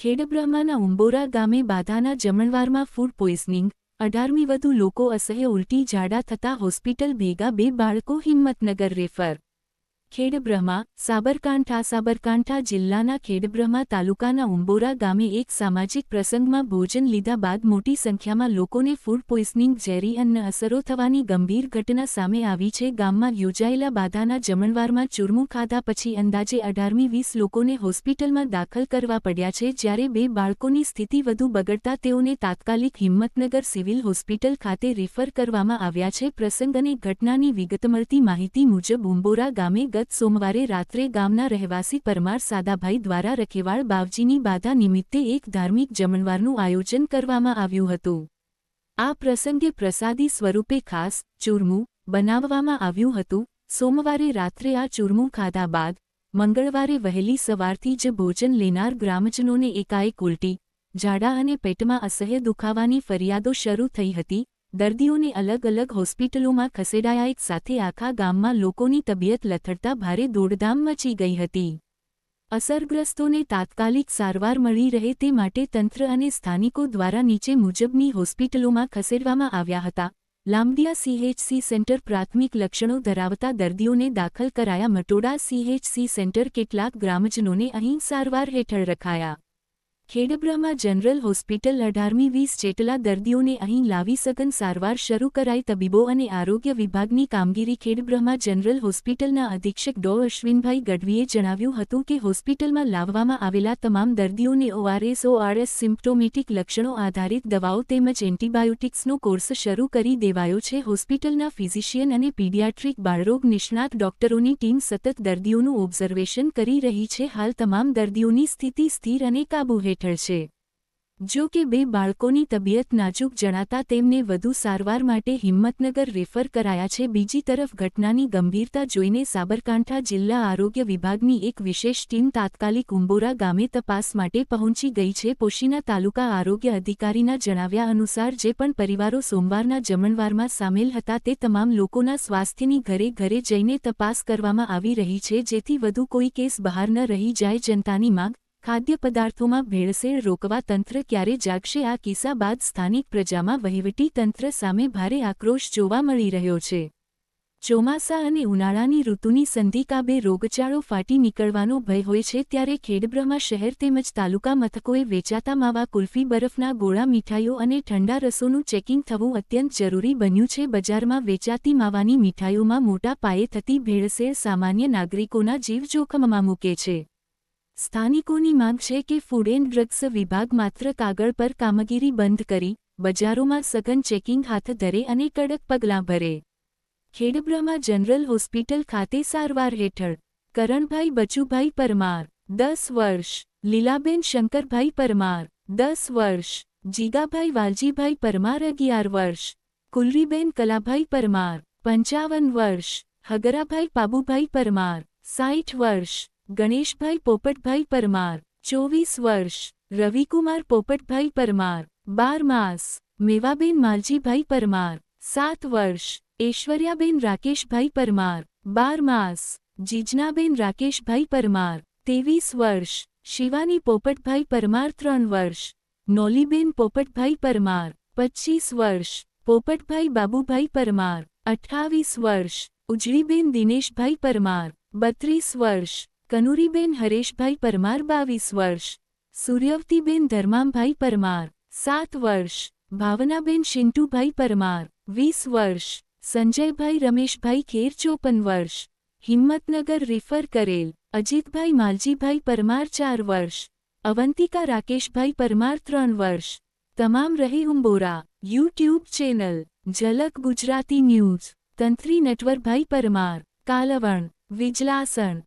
ખેડબ્રહ્માના ઉંબોરા ગામે બાધાના જમણવારમાં food poisoning, 18મી વધુ લોકો અસહ્ય ઉલટી ઝાડા થતા હોસ્પિટલ ભેગા 2 બાળકો હિંમતનગર રેફર. ખેડબ્રહ્મા, સાબરકાંઠા જિલ્લાના ખેડબ્રહ્મા તાલુકાના ઉંબોરા ગામે એક સામાજિક પ્રસંગમાં ભોજન લીધા બાદ મોટી સંખ્યામાં લોકોને ફૂડ પોઈઝનિંગ ઝેરી અન્ન અસરો થવાની ગંભીર ઘટના સામે આવી છે. ગામમાં યોજાયેલા બાધાના જમણવારમાં ચૂરમું ખાધા પછી અંદાજે 18મી 20 લોકોને હોસ્પિટલમાં દાખલ કરવા પડ્યા છે, જ્યારે 2 બાળકોની સ્થિતિ વધુ બગડતા તેઓને તાત્કાલિક હિંમતનગર સિવિલ હોસ્પિટલ ખાતે રિફર કરવામાં આવ્યા છે. પ્રસંગ અને ઘટનાની વિગત મળતી માહિતી મુજબ ઉંબોરા ગામે ગત સોમવારે રાત્રે ગામના રહેવાસી પરમાર સાદાભાઈ દ્વારા રખેવાળ બાવજીની બાધા નિમિત્તે એક ધાર્મિક જમણવારનું આયોજન કરવામાં આવ્યું હતું. આ પ્રસંગે પ્રસાદી સ્વરૂપે ખાસ ચૂરમું બનાવવામાં આવ્યું હતું. સોમવારે રાત્રે આ ચૂરમું ખાધા બાદ મંગળવારે વહેલી સવારથી જ ભોજન લેનાર ગ્રામજનોને એકાએક ઉલટી, ઝાડા અને પેટમાં અસહ્ય દુખાવાની ફરિયાદો શરૂ થઈ હતી. દર્દીઓને અલગ અલગ હોસ્પિટલોમાં ખસેડાયા. એક સાથે આખા ગામમાં લોકોની તબિયત લથડતા ભારે દોડધામ મચી ગઈ હતી. અસરગ્રસ્તોને તાત્કાલિક સારવાર મળી રહે તે માટે તંત્ર અને સ્થાનિકો દ્વારા નીચે મુજબની હોસ્પિટલોમાં ખસેડવામાં આવ્યા હતા. લાંબડિયા CHC સેન્ટર પ્રાથમિક લક્ષણો ધરાવતા દર્દીઓને દાખલ કરાયા. મટોડા CHC સેન્ટર કેટલાક ગ્રામજનોને અહીં સારવાર હેઠળ રખાયા. ખેડબ્રહ્મા જનરલ હોસ્પિટલ 18મી 20 જેટલા દર્દીઓને અહીં લાવી સઘન સારવાર શરૂ કરાઈ. તબીબો અને આરોગ્ય વિભાગની કામગીરી. ખેડબ્રહ્મા જનરલ હોસ્પિટલના અધિક્ષક ડો. અશ્વિનભાઈ ગઢવીએ જણાવ્યું હતું કે હોસ્પિટલમાં લાવવામાં આવેલા તમામ દર્દીઓને ORS સિમ્પ્ટોમેટિક લક્ષણો આધારિત દવાઓ તેમજ એન્ટીબાયોટિક્સનો કોર્સ શરૂ કરી દેવાયો છે. હોસ્પિટલના ફિઝિશિયન અને પીડિયાટ્રિક બાળરોગ નિષ્ણાત ડોક્ટરોની ટીમ સતત દર્દીઓનું ઓબ્ઝર્વેશન કરી રહી છે. હાલ તમામ દર્દીઓની સ્થિતિ સ્થિર અને કાબૂ હેઠળ છે. જો કે 2 બાળકોની તબિયત નાજુક જણાતા તેમને વધુ સારવાર માટે હિંમતનગર રેફર કરાયા છે. બીજી તરફ ઘટનાની ગંભીરતા જોઈને સાબરકાંઠા જિલ્લા આરોગ્ય વિભાગની એક વિશેષ ટીમ તાત્કાલિક ઉંબોરા ગામે તપાસ માટે પહોંચી ગઈ છે. પોશીના તાલુકા આરોગ્ય અધિકારીના જણાવ્યા અનુસાર જે પણ પરિવારો સોમવારના જમણવારમાં સામેલ હતા તે તમામ લોકોના સ્વાસ્થ્યની ઘરે જઈને તપાસ કરવામાં આવી રહી છે, જેથી વધુ કોઈ કેસ બહાર ન રહી જાય. જનતાની માંગ, ખાદ્ય પદાર્થોમાં ભેળસેળ રોકવા તંત્ર ક્યારે જાગશે? આ કિસ્સા બાદ સ્થાનિક પ્રજામાં વહીવટી તંત્ર સામે ભારે આક્રોશ જોવા મળી રહ્યો છે. ચોમાસા અને ઉનાળાની ઋતુની સંધિકાબે રોગચાળો ફાટી નીકળવાનો ભય હોય છે, ત્યારે ખેડબ્રહ્મા શહેર તેમજ તાલુકા મથકોએ વેચાતા માવા, કુલ્ફી, બરફના ગોળા, મીઠાઈઓ અને ઠંડા રસોનું ચેકિંગ થવું અત્યંત જરૂરી બન્યું છે. બજારમાં વેચાતી માવાની મીઠાઈઓમાં મોટા પાયે થતી ભેળસેળ સામાન્ય નાગરિકોના જીવ જોખમમાં મૂકે છે. સ્થાનિકોની માંગ છે કે ફૂડ એન્ડ ડ્રગ્સ વિભાગ માત્ર કાગળ પર કામગીરી બંધ કરી બજારોમાં સઘન ચેકિંગ હાથ ધરે અને કડક પગલાં ભરે. ખેડબ્રહ્મા જનરલ હોસ્પિટલ ખાતે સારવાર હેઠળ કરણભાઈ બચુભાઈ પરમાર 10 વર્ષ, લીલાબેન શંકરભાઈ પરમાર 10 વર્ષ, જીગાભાઈ વાલજીભાઈ પરમાર 11 વર્ષ, કુલરીબેન કલાભાઈ પરમાર 55 વર્ષ, હગરાભાઈ પાબુભાઈ પરમાર 60 વર્ષ, ગણેશભાઈ પોપટભાઈ પરમાર 24 વર્ષ, રવિકુમાર પોપટભાઈ પરમાર 12 માસ, મેવાબેન માલજીભાઈ પરમાર 7 વર્ષ, ઐશ્વર્યાબેન રાકેશભાઈ પરમાર 12 માસ, જીજનાબેન રાકેશભાઈ પરમાર 23 વર્ષ, શિવાની પોપટભાઈ પરમાર 3 વર્ષ, નોલીબેન પોપટભાઈ પરમાર 25 વર્ષ, પોપટભાઈ બાબુભાઈ પરમાર 28 વર્ષ, ઉજળીબેન દિનેશભાઈ પરમાર 32 વર્ષ, કનુરીબેન હરેશભાઈ પરમાર 22 વર્ષ, સૂર્યવતીબેન ધર્મામભાઈ પરમાર 7 વર્ષ, ભાવનાબેન શિન્ટુભાઈ પરમાર 20 વર્ષ, સંજયભાઈ રમેશભાઈ ખેર 54 વર્ષ. હિંમતનગર રિફર કરેલ અજીતભાઈ માલજીભાઈ પરમાર 4 વર્ષ, અવંતિકા રાકેશભાઈ પરમાર 3 વર્ષ. તમામ રહે ઉંબોરા. યુટ્યુબ ચેનલ ઝલક ગુજરાતી ન્યૂઝ. તંત્રી નટવરભાઈ પરમાર, કાલવણ, વિજલાસણ.